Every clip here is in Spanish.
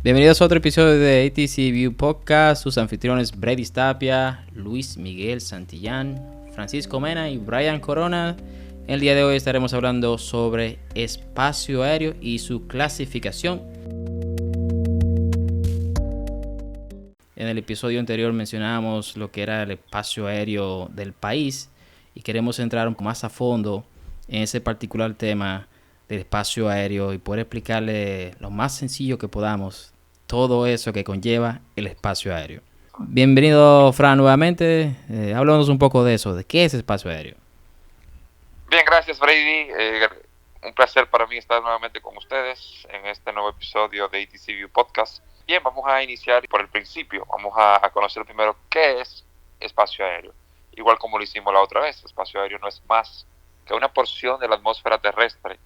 Bienvenidos a otro episodio de ATC View Podcast. Sus anfitriones Brady Tapia, Luis Miguel Santillán, Francisco Mena y Brian Corona. El día de hoy estaremos hablando sobre espacio aéreo y su clasificación. En el episodio anterior mencionábamos lo que era el espacio aéreo del país y queremos entrar un poco más a fondo en ese particular tema del espacio aéreo y poder explicarle lo más sencillo que podamos todo eso que conlleva el espacio aéreo. Bienvenido, Fran, nuevamente. Háblanos un poco de eso, de qué es espacio aéreo. Bien, gracias, Brady. Un placer para mí estar nuevamente con ustedes en este nuevo episodio de ATC View Podcast. Bien, vamos a iniciar por el principio. Vamos a conocer primero qué es espacio aéreo. Igual como lo hicimos la otra vez, espacio aéreo no es más que una porción de la atmósfera terrestre,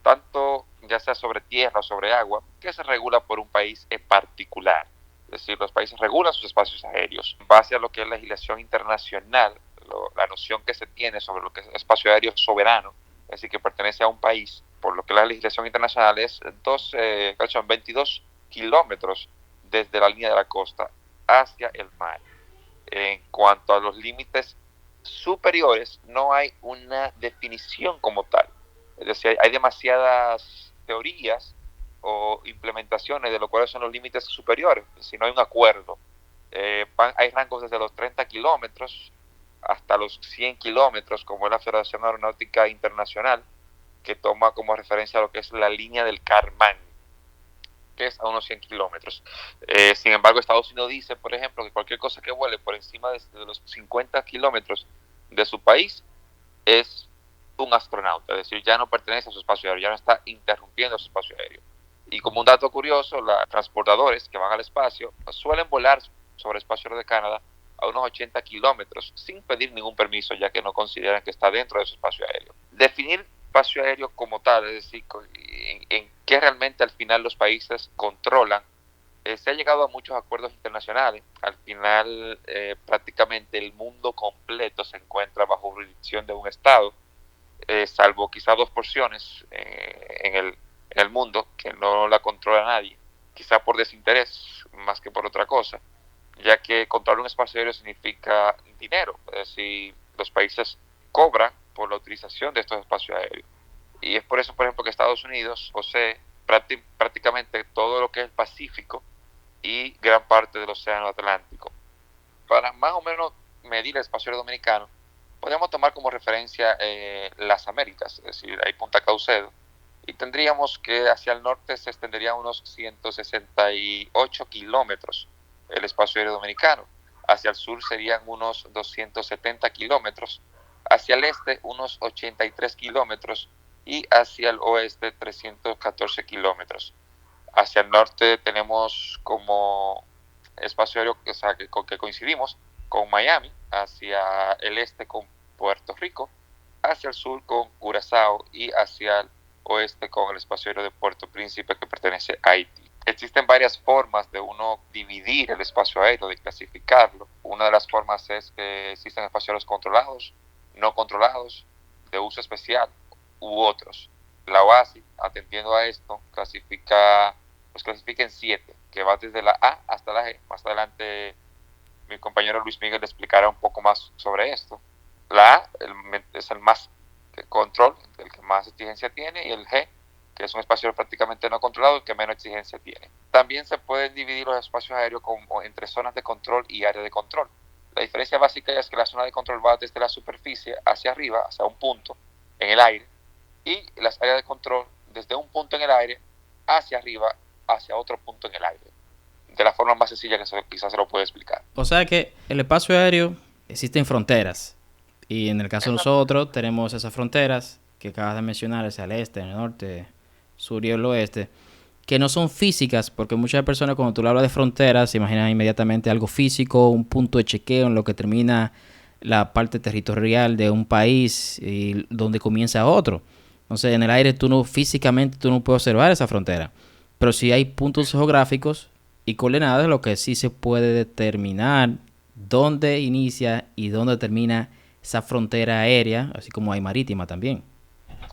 tanto ya sea sobre tierra o sobre agua, que se regula por un país en particular. Es decir, los países regulan sus espacios aéreos en base a lo que es legislación internacional, la noción que se tiene sobre lo que es espacio aéreo soberano, es decir, que pertenece a un país, por lo que la legislación internacional es 22 kilómetros desde la línea de la costa hacia el mar. En cuanto a los límites superiores, no hay una definición como tal. Es decir, hay demasiadas teorías o implementaciones de lo cuales son los límites superiores, si no hay un acuerdo. Hay rangos desde los 30 kilómetros hasta los 100 kilómetros, como es la Federación Aeronáutica Internacional, que toma como referencia lo que es la línea del Kármán, que es a unos 100 kilómetros. Sin embargo, Estados Unidos dice, por ejemplo, que cualquier cosa que vuele por encima de los 50 kilómetros de su país es un astronauta, es decir, ya no pertenece a su espacio aéreo, ya no está interrumpiendo su espacio aéreo. Y como un dato curioso, los transportadores que van al espacio suelen volar sobre el espacio aéreo de Canadá a unos 80 kilómetros sin pedir ningún permiso, ya que no consideran que está dentro de su espacio aéreo. Definir espacio aéreo como tal, es decir, en qué realmente al final los países controlan, se ha llegado a muchos acuerdos internacionales. Al final, prácticamente el mundo completo se encuentra bajo jurisdicción de un Estado, salvo quizá dos porciones en el mundo que no la controla nadie, quizá por desinterés más que por otra cosa, ya que controlar un espacio aéreo significa dinero, es decir, los países cobran por la utilización de estos espacios aéreos. Y es por eso, por ejemplo, que Estados Unidos posee prácticamente todo lo que es el Pacífico y gran parte del Océano Atlántico. Para más o menos medir el espacio aéreo dominicano, podemos tomar como referencia las Américas, es decir, hay Punta Caucedo, y tendríamos que hacia el norte se extendería unos 168 kilómetros el espacio aéreo dominicano, hacia el sur serían unos 270 kilómetros, hacia el este unos 83 kilómetros y hacia el oeste 314 kilómetros. Hacia el norte tenemos como espacio aéreo, o sea, que coincidimos con Miami, hacia el este con Puerto Rico, hacia el sur con Curazao y hacia el oeste con el espacio aéreo de Puerto Príncipe, que pertenece a Haití. Existen varias formas de uno dividir el espacio aéreo, de clasificarlo. Una de las formas es que existen espacios aéreos controlados, no controlados, de uso especial u otros. La OASI, atendiendo a esto, clasifica en 7, que va desde la A hasta la G. Más adelante mi compañero Luis Miguel le explicará un poco más sobre esto. La A es el más control, el que más exigencia tiene, y el G, que es un espacio prácticamente no controlado, el que menos exigencia tiene. También se pueden dividir los espacios aéreos como entre zonas de control y área de control. La diferencia básica es que la zona de control va desde la superficie hacia arriba, hacia un punto en el aire, y las áreas de control desde un punto en el aire hacia arriba, hacia otro punto en el aire. De la forma más sencilla que quizás se lo puede explicar. O sea que el espacio aéreo existen fronteras. Y en el caso de nosotros tenemos esas fronteras que acabas de mencionar, hacia el este, el norte, sur y el oeste, que no son físicas, porque muchas personas cuando tú le hablas de fronteras se imaginan inmediatamente algo físico, un punto de chequeo en lo que termina la parte territorial de un país y donde comienza otro. Entonces en el aire físicamente tú no puedes observar esa frontera, pero sí hay puntos geográficos y coordenadas, lo que sí se puede determinar dónde inicia y dónde termina esa frontera aérea, así como hay marítima también.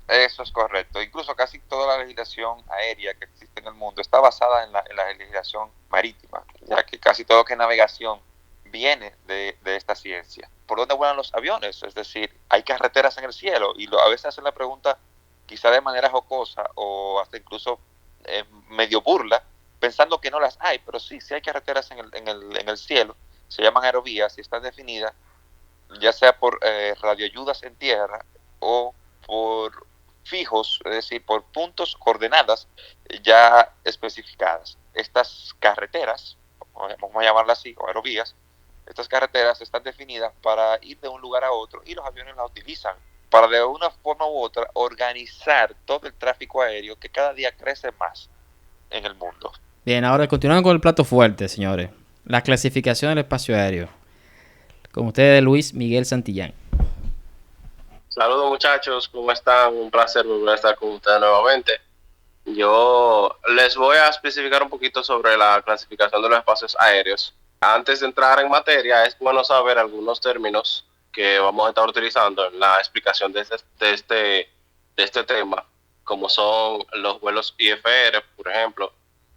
Eso es correcto. Incluso casi toda la legislación aérea que existe en el mundo está basada en la legislación marítima, ya que casi todo lo que es navegación viene de esta ciencia. ¿Por dónde vuelan los aviones? Es decir, hay carreteras en el cielo, y a veces hacen la pregunta quizá de manera jocosa o hasta incluso medio burla, pensando que no las hay, pero sí hay carreteras en el cielo, se llaman aerovías y están definidas ya sea por radioayudas en tierra o por fijos, es decir, por puntos, coordenadas ya especificadas. Estas carreteras, vamos a llamarlas así, o aerovías, estas carreteras están definidas para ir de un lugar a otro y los aviones las utilizan para de una forma u otra organizar todo el tráfico aéreo que cada día crece más en el mundo. Bien, ahora continuando con el plato fuerte, señores. La clasificación del espacio aéreo. Con ustedes, Luis Miguel Santillán. Saludos muchachos, ¿cómo están? Un placer volver a estar con ustedes nuevamente. Yo les voy a especificar un poquito sobre la clasificación de los espacios aéreos. Antes de entrar en materia, es bueno saber algunos términos que vamos a estar utilizando en la explicación de este tema, como son los vuelos IFR, por ejemplo.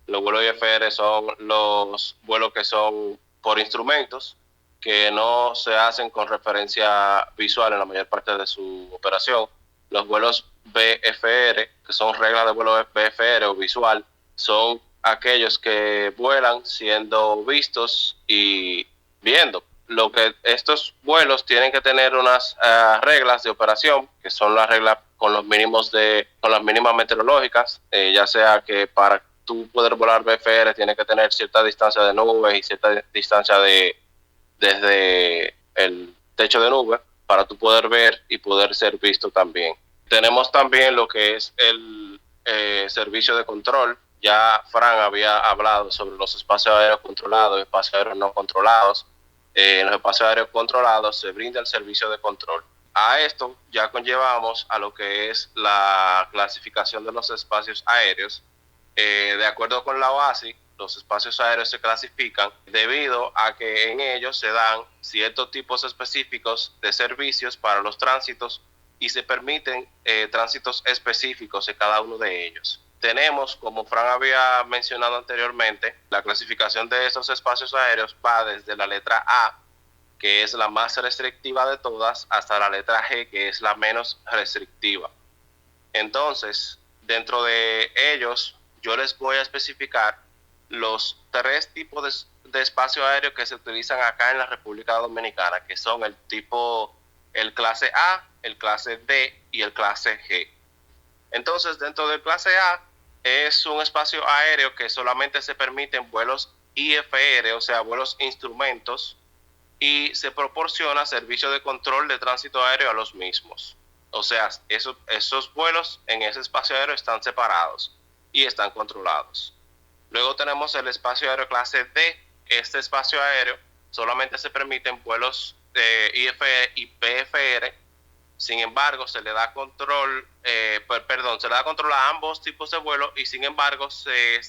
Los vuelos IFR son los vuelos que son por instrumentos, que no se hacen con referencia visual en la mayor parte de su operación. Los vuelos VFR, que son reglas de vuelo VFR o visual, son aquellos que vuelan siendo vistos y viendo. Lo que estos vuelos tienen que tener unas reglas de operación, que son las reglas con las mínimas meteorológicas, ya sea que para tú poder volar VFR tienes que tener cierta distancia de nubes y cierta distancia desde el techo de nube para tú poder ver y poder ser visto también. Tenemos también lo que es el servicio de control. Ya Fran había hablado sobre los espacios aéreos controlados y espacios aéreos no controlados. En los espacios aéreos controlados se brinda el servicio de control. A esto ya conllevamos a lo que es la clasificación de los espacios aéreos. De acuerdo con la OASI, los espacios aéreos se clasifican debido a que en ellos se dan ciertos tipos específicos de servicios para los tránsitos y se permiten tránsitos específicos en cada uno de ellos. Tenemos, como Fran había mencionado anteriormente, la clasificación de estos espacios aéreos va desde la letra A, que es la más restrictiva de todas, hasta la letra G, que es la menos restrictiva. Entonces, dentro de ellos, yo les voy a especificar los tres tipos de espacio aéreo que se utilizan acá en la República Dominicana, que son el clase A, el clase D y el clase G. Entonces, dentro del clase A es un espacio aéreo que solamente se permiten vuelos IFR, o sea, vuelos instrumentos, y se proporciona servicio de control de tránsito aéreo a los mismos. O sea, esos vuelos en ese espacio aéreo están separados y están controlados. Luego tenemos el espacio aéreo clase D. Este espacio aéreo solamente se permiten vuelos IFR y PFR. Sin embargo, se le da control a ambos tipos de vuelo y sin embargo se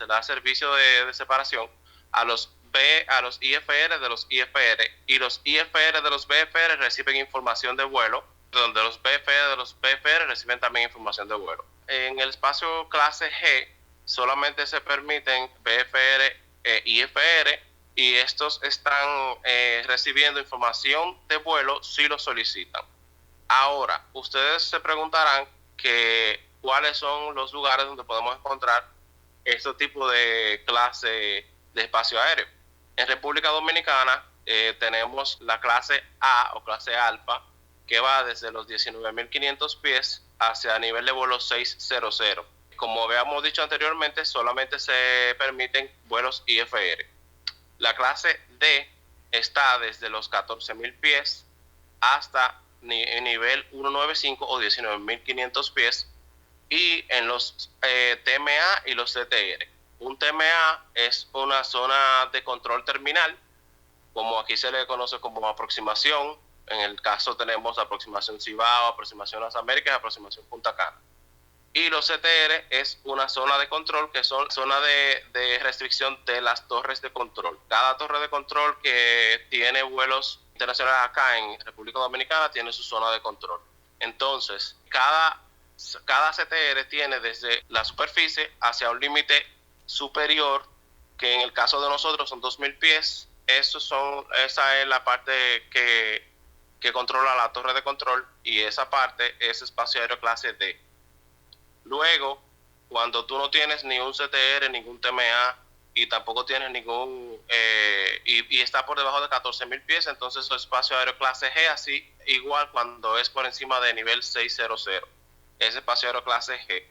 da servicio de separación a los IFR de los IFR, y los IFR de los BFR reciben información de vuelo, donde los BFR de los BFR reciben también información de vuelo. En el espacio clase G solamente se permiten BFR e IFR, y estos están recibiendo información de vuelo si lo solicitan. Ahora, ustedes se preguntarán cuáles son los lugares donde podemos encontrar este tipo de clase de espacio aéreo. En República Dominicana tenemos la clase A o clase alfa, que va desde los 19.500 pies hacia nivel de vuelo 600. Como habíamos dicho anteriormente, solamente se permiten vuelos IFR. La clase D está desde los 14.000 pies hasta nivel 195 o 19.500 pies, y en los TMA y los CTR. Un TMA es una zona de control terminal, como aquí se le conoce como aproximación. En el caso tenemos aproximación Cibao, aproximación Las Américas, aproximación Punta Cana. Y los CTR es una zona de control, que son zona de restricción de las torres de control. Cada torre de control que tiene vuelos internacionales acá en República Dominicana tiene su zona de control. Entonces, cada cada CTR tiene desde la superficie hacia un límite superior, que en el caso de nosotros son 2.000 pies. Esa es la parte que controla la torre de control, y esa parte es espacio aéreo clase D. Luego, cuando tú no tienes ni un CTR, ningún TMA, y tampoco tienes ningún, y está por debajo de 14.000 pies, entonces es espacio aéreo clase G, así igual cuando es por encima de nivel 600, es espacio aéreo clase G,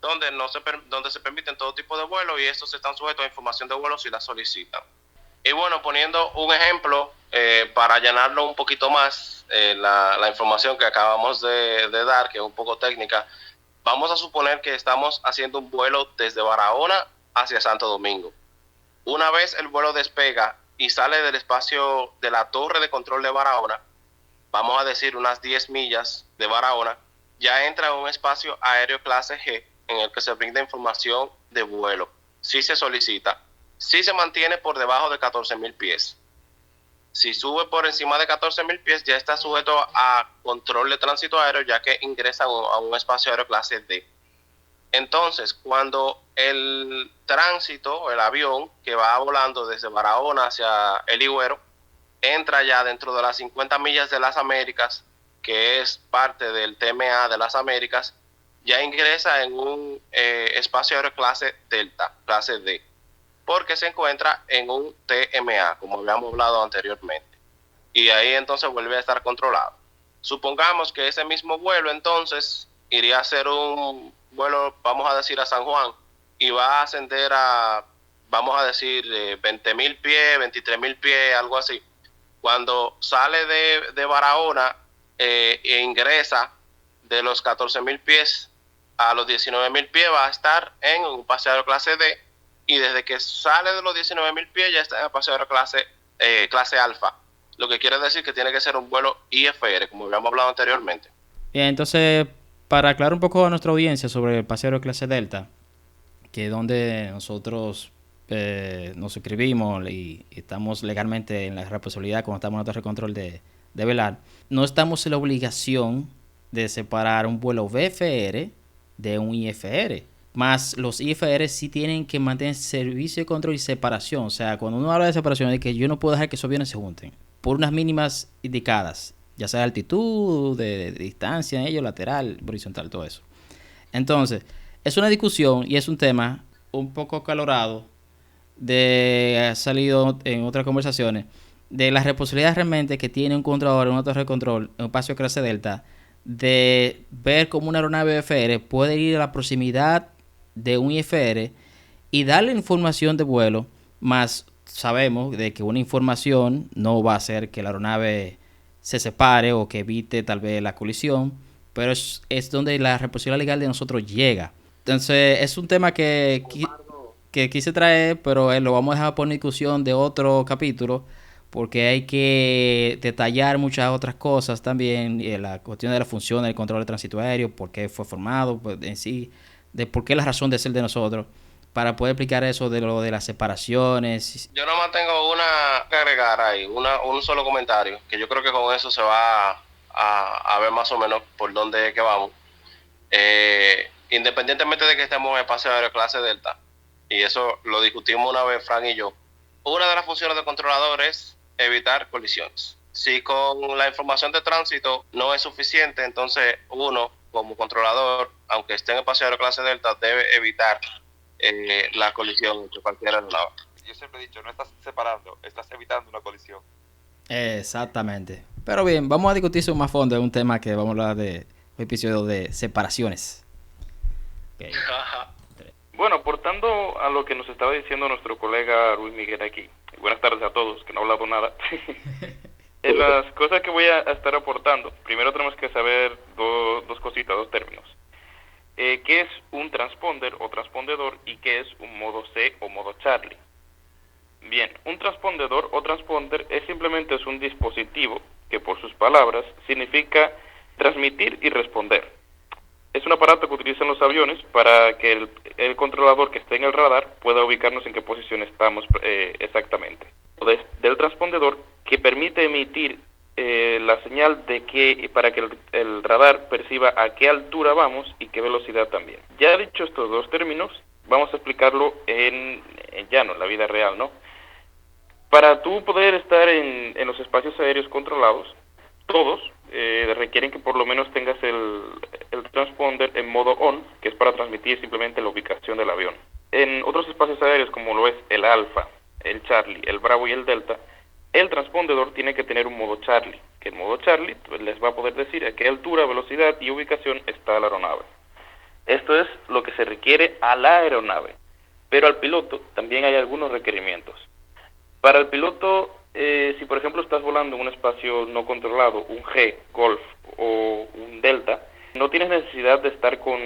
donde se permiten todo tipo de vuelos, y estos están sujetos a información de vuelo si la solicitan. Y bueno, poniendo un ejemplo, para llenarlo un poquito más, la información que acabamos de dar, que es un poco técnica, vamos a suponer que estamos haciendo un vuelo desde Barahona hacia Santo Domingo. Una vez el vuelo despega y sale del espacio de la torre de control de Barahona, vamos a decir unas 10 millas de Barahona, ya entra en un espacio aéreo clase G en el que se brinda información de vuelo, si se solicita. Si se mantiene por debajo de 14.000 pies. Si sube por encima de 14.000 pies, ya está sujeto a control de tránsito aéreo, ya que ingresa a un espacio aéreo clase D. Entonces, cuando el tránsito, el avión que va volando desde Barahona hacia El Higüero, entra ya dentro de las 50 millas de las Américas, que es parte del TMA de las Américas, ya ingresa en un espacio aéreo clase Delta, clase D, porque se encuentra en un TMA, como habíamos hablado anteriormente, y ahí entonces vuelve a estar controlado. Supongamos que ese mismo vuelo entonces iría a ser un vuelo, vamos a decir, a San Juan, y va a ascender a, vamos a decir, 20.000 pies, 23.000 pies, algo así. Cuando sale de Barahona e ingresa de los 14.000 pies a los 19.000 pies, va a estar en un paseador clase D, y desde que sale de los 19.000 pies ya está en el paseador clase alfa, lo que quiere decir que tiene que ser un vuelo IFR, como habíamos hablado anteriormente. Bien, entonces, para aclarar un poco a nuestra audiencia sobre el paseo de clase Delta, que es donde nosotros nos suscribimos y estamos legalmente en la responsabilidad cuando estamos en la torre de control de velar, no estamos en la obligación de separar un vuelo VFR de un IFR. Más los IFR sí tienen que mantener servicio de control y separación. O sea, cuando uno habla de separación es que yo no puedo dejar que esos aviones se junten por unas mínimas indicadas, ya sea de altitud, de distancia en ellos, lateral, horizontal, todo eso. Entonces, es una discusión y es un tema un poco acalorado, ha salido en otras conversaciones, de la responsabilidad realmente que tiene un controlador en una torre de control, en un espacio clase Delta, de ver cómo una aeronave IFR puede ir a la proximidad de un IFR y darle información de vuelo, más sabemos de que una información no va a hacer que la aeronave se separe o que evite tal vez la colisión, pero es donde la responsabilidad legal de nosotros llega. Entonces es un tema que quise traer, pero lo vamos a dejar por discusión de otro capítulo, porque hay que detallar muchas otras cosas también, la cuestión de la función del control de tránsito aéreo, por qué fue formado, pues, en sí, de por qué la razón de ser de nosotros, para poder explicar eso de lo de las separaciones. Yo nomás tengo una que agregar ahí, un solo comentario, que yo creo que con eso se va a ver más o menos por dónde es que vamos. Independientemente de que estemos en espacio aéreo clase Delta, y eso lo discutimos una vez Frank y yo, una de las funciones del controlador es evitar colisiones. Si con la información de tránsito no es suficiente, entonces uno, como controlador, aunque esté en espacio aéreo clase Delta, debe evitar la colisión entre cualquiera de lado. Yo siempre he dicho, no estás separando, estás evitando una colisión. Exactamente. Pero bien, vamos a discutir eso más a fondo. Es un tema que vamos a hablar de un episodio de separaciones. Okay. Bueno, aportando a lo que nos estaba diciendo nuestro colega Luis Miguel aquí, buenas tardes a todos, que no ha hablado nada. En las cosas que voy a estar aportando, primero tenemos que saber dos cositas, dos términos. ¿Qué es un transponder o transpondedor y qué es un modo C o modo Charlie? Bien, un transpondedor o transponder simplemente es un dispositivo que por sus palabras significa transmitir y responder. Es un aparato que utilizan los aviones para que el controlador que esté en el radar pueda ubicarnos en qué posición estamos exactamente. Del transpondedor que permite emitir la señal de que para que el radar perciba a qué altura vamos y qué velocidad también. Ya dicho estos dos términos, vamos a explicarlo en llano, en la vida real, ¿no? Para tú poder estar en los espacios aéreos controlados, todos requieren que por lo menos tengas el transponder en modo on, que es para transmitir simplemente la ubicación del avión. En otros espacios aéreos, como lo es el Alfa, el Charlie, el Bravo y el Delta, el transpondedor tiene que tener un modo Charlie, que el modo Charlie pues, les va a poder decir a qué altura, velocidad y ubicación está la aeronave. Esto es lo que se requiere a la aeronave, pero al piloto también hay algunos requerimientos. Para el piloto, si por ejemplo estás volando en un espacio no controlado, un G, Golf o un Delta, no tienes necesidad de estar con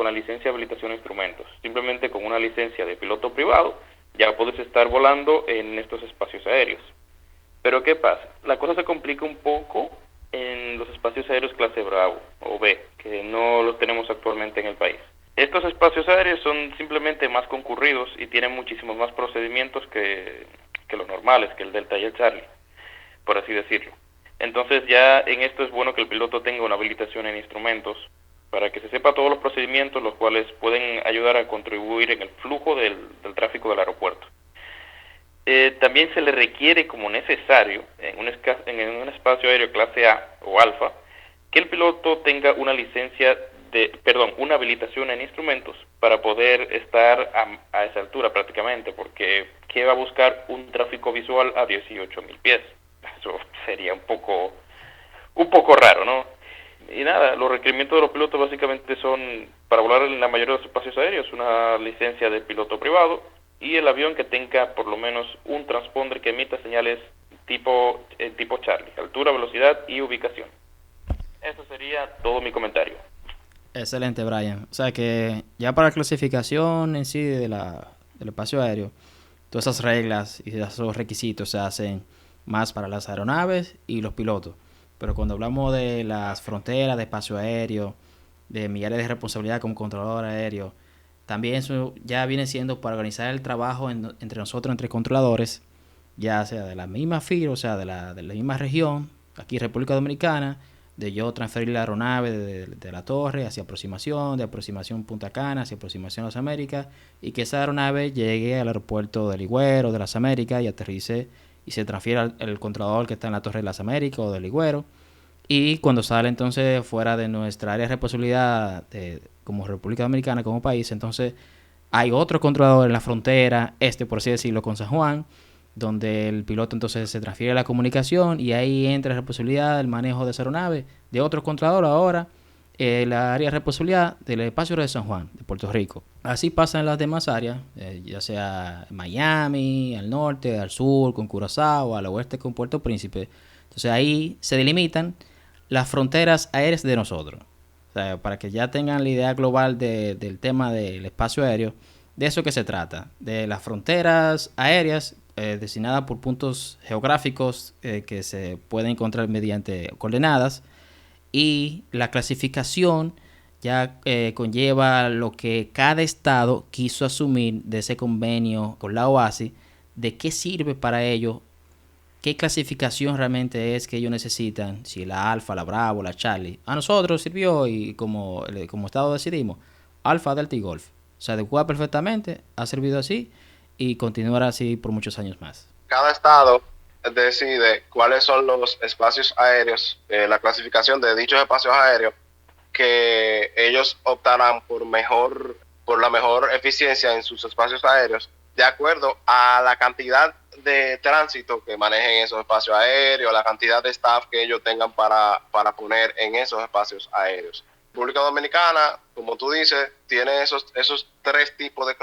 la licencia de habilitación de instrumentos. Simplemente con una licencia de piloto privado ya puedes estar volando en estos espacios aéreos. Pero ¿qué pasa? La cosa se complica un poco en los espacios aéreos clase Bravo o B, que no los tenemos actualmente en el país. Estos espacios aéreos son simplemente más concurridos y tienen muchísimos más procedimientos que los normales, que el Delta y el Charlie, por así decirlo. Entonces ya en esto es bueno que el piloto tenga una habilitación en instrumentos para que se sepa todos los procedimientos los cuales pueden ayudar a contribuir en el flujo del tráfico del aeropuerto. También se le requiere como necesario en un espacio aéreo clase A o alfa que el piloto tenga una una habilitación en instrumentos para poder estar a esa altura prácticamente, porque ¿qué va a buscar un tráfico visual a 18.000 pies? Eso sería un poco raro, ¿no? Y nada, los requerimientos de los pilotos básicamente son, para volar en la mayoría de los espacios aéreos, una licencia de piloto privado y el avión que tenga por lo menos un transponder que emita señales tipo Charlie, altura, velocidad y ubicación. Eso sería todo mi comentario. Excelente, Brian. O sea que ya para la clasificación en sí del espacio aéreo, todas esas reglas y esos requisitos se hacen más para las aeronaves y los pilotos. Pero cuando hablamos de las fronteras de espacio aéreo, de mi área de responsabilidad como controlador aéreo, también eso ya viene siendo para organizar el trabajo entre nosotros, entre controladores, ya sea de la misma FIR, o sea, de la misma región, aquí República Dominicana, de yo transferir la aeronave de la torre hacia aproximación, de aproximación Punta Cana hacia aproximación Las Américas, y que esa aeronave llegue al aeropuerto de Ligüero, de Las Américas, y aterrice y se transfiera al controlador que está en la torre de Las Américas o de Ligüero. Y cuando sale entonces fuera de nuestra área de responsabilidad como República Dominicana, como país, entonces hay otro controlador en la frontera, por así decirlo, con San Juan, donde el piloto entonces se transfiere la comunicación y ahí entra la responsabilidad del manejo de esa aeronave de otro controlador ahora, la área de responsabilidad del espacio de San Juan, de Puerto Rico. Así pasa en las demás áreas, ya sea Miami, al norte, al sur, con Curazao, al oeste con Puerto Príncipe. Entonces ahí se delimitan las fronteras aéreas de nosotros. O sea, para que ya tengan la idea global del tema del espacio aéreo, de eso que se trata, de las fronteras aéreas designadas por puntos geográficos que se pueden encontrar mediante coordenadas, y la clasificación ya conlleva lo que cada estado quiso asumir de ese convenio con la OASI, de qué sirve para ellos, qué clasificación realmente es que ellos necesitan, si la Alfa, la Bravo, la Charlie. A nosotros sirvió y como estado decidimos, Alfa, Delta y Golf. Se adecua perfectamente, ha servido así y continuará así por muchos años más. Cada estado decide cuáles son los espacios aéreos, la clasificación de dichos espacios aéreos que ellos optarán por la mejor eficiencia en sus espacios aéreos, de acuerdo a la cantidad de tránsito que manejen esos espacios aéreos, la cantidad de staff que ellos tengan para poner en esos espacios aéreos. República Dominicana, como tú dices, tiene esos tres tipos de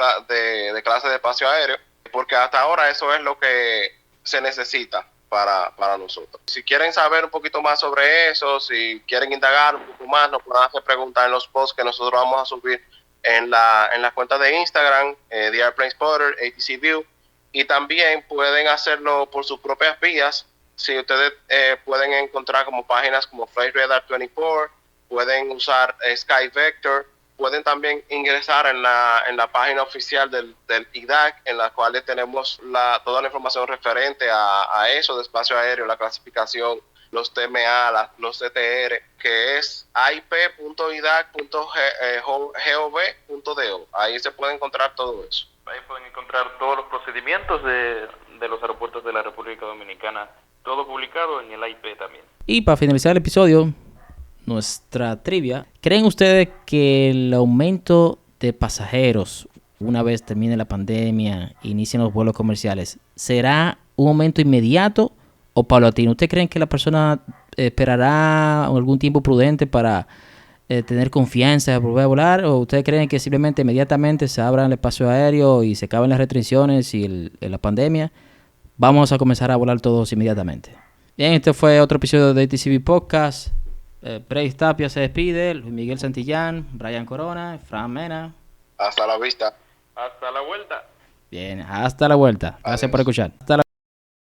clases de espacio aéreo, porque hasta ahora eso es lo que se necesita para nosotros. Si quieren saber un poquito más sobre eso, si quieren indagar un poco más, nos pueden hacer preguntas en los posts que nosotros vamos a subir en la cuenta de Instagram, The Airplane Spotter, ATC View, y también pueden hacerlo por sus propias vías. Si ustedes pueden encontrar como páginas como Flight Radar 24, pueden usar Sky Vector, pueden también ingresar en la página oficial del IDAC, en la cual tenemos toda la información referente a eso de espacio aéreo, la clasificación los TMA, los CTR, que es ip.idac.gov.do. Ahí se puede encontrar todo eso. Ahí pueden encontrar todos los procedimientos de los aeropuertos de la República Dominicana, todo publicado en el IP también. Y para finalizar el episodio, nuestra trivia. ¿Creen ustedes que el aumento de pasajeros, una vez termine la pandemia, inicien los vuelos comerciales, será un aumento inmediato o paulatino? ¿Ustedes creen que la persona esperará algún tiempo prudente para tener confianza de volver a volar? ¿O ustedes creen que simplemente inmediatamente se abra el espacio aéreo y se acaben las restricciones y la pandemia, vamos a comenzar a volar todos inmediatamente? Bien, este fue otro episodio de ATCV Podcast. Bryce Tapia se despide, Luis Miguel Santillán, Brian Corona, Fran Mena. Hasta la vista. Hasta la vuelta. Bien, hasta la vuelta. Gracias por escuchar. Hasta la